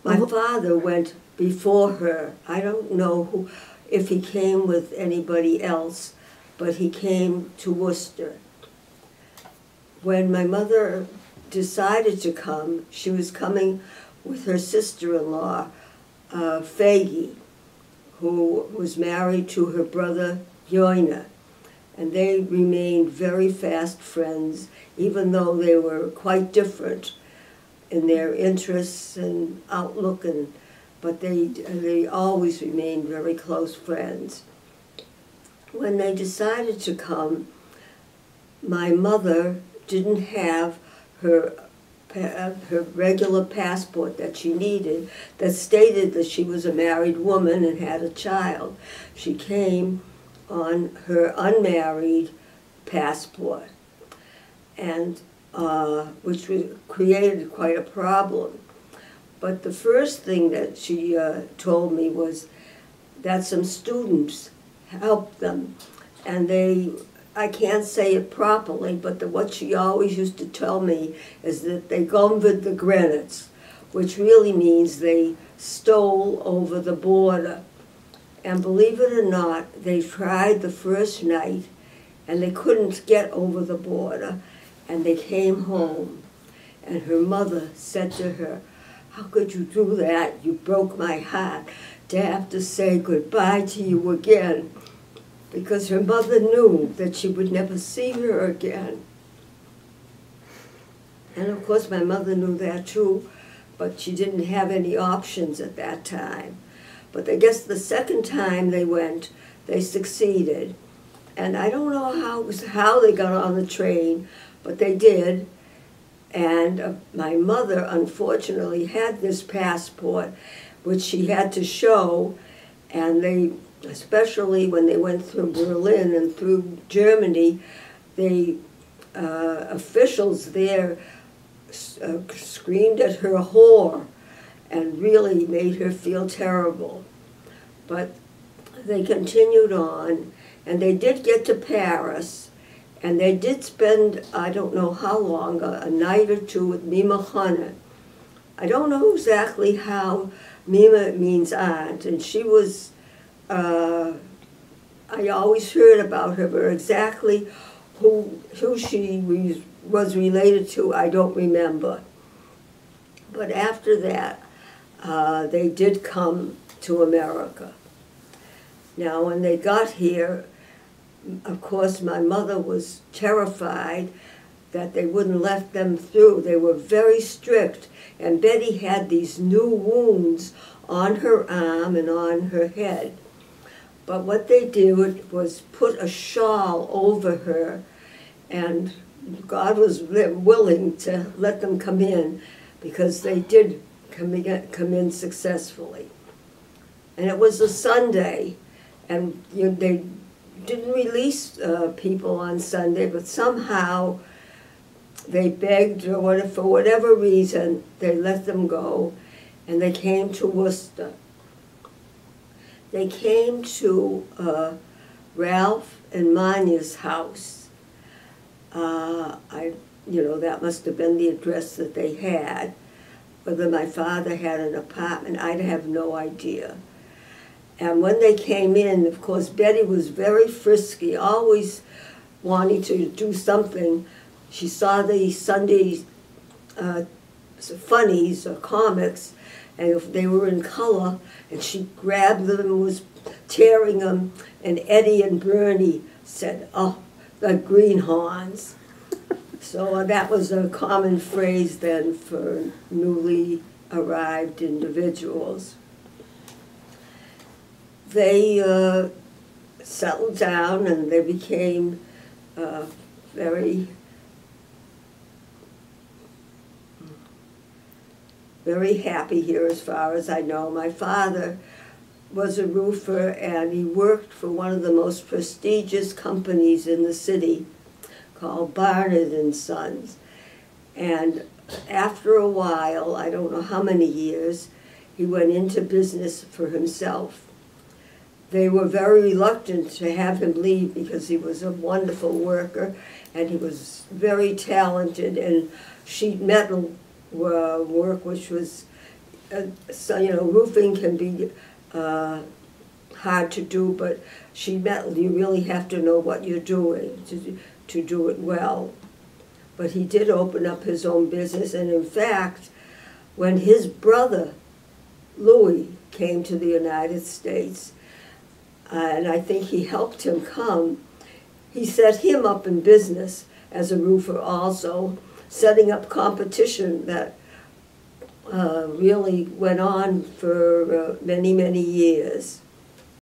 My father went before her. I don't know if he came with anybody else, but he came to Worcester. When my mother decided to come, she was coming with her sister-in-law, Faggy, who was married to her brother, Joina. And they remained very fast friends, even though they were quite different in their interests and outlook, but they always remained very close friends. When they decided to come, my mother didn't have her regular passport that she needed that stated that she was a married woman and had a child. She came on her unmarried passport, and which created quite a problem. But the first thing that she told me was that some students helped them, and I can't say it properly, but what she always used to tell me is that they gumvid the grenets, which really means they stole over the border. And believe it or not, they tried the first night, and they couldn't get over the border, and they came home. And her mother said to her, "How could you do that? You broke my heart to have to say goodbye to you again." Because her mother knew that she would never see her again. And of course my mother knew that too, but she didn't have any options at that time. But I guess the second time they went, they succeeded. And I don't know how they got on the train, but they did. And my mother, unfortunately, had this passport, which she had to show, and they, especially when they went through Berlin and through Germany, the officials there screamed at her whore and really made her feel terrible. But they continued on, and they did get to Paris, and they did spend, I don't know how long, a night or two with Mima Chana. I don't know exactly how Mima means aunt, and she was, I always heard about her, but exactly who she was related to, I don't remember. But after that, they did come to America. Now, when they got here, of course, my mother was terrified that they wouldn't let them through. They were very strict, and Betty had these new wounds on her arm and on her head. But what they did was put a shawl over her, and God was willing to let them come in, because they did come in successfully. And it was a Sunday, and they didn't release people on Sunday, but somehow they begged, or for whatever reason, they let them go, and they came to Worcester. They came to Ralph and Manya's house. That must have been the address that they had. Whether my father had an apartment, I'd have no idea. And when they came in, of course, Betty was very frisky, always wanting to do something. She saw the Sunday funnies or comics, and if they were in color, and she grabbed them and was tearing them, and Eddie and Bernie said, "Oh, the greenhorns." So that was a common phrase then for newly arrived individuals. They settled down, and they became very happy here, as far as I know. My father was a roofer, and he worked for one of the most prestigious companies in the city called Barnard and Sons. And after a while, I don't know how many years, he went into business for himself. They were very reluctant to have him leave because he was a wonderful worker, and he was very talented in sheet metal work, which was so, you know, roofing can be hard to do, but she meant you really have to know what you're doing to do it well. But he did open up his own business, and in fact, when his brother, Louis, came to the United States, and I think he helped him come, he set him up in business as a roofer also, setting up competition that really went on for many, many years.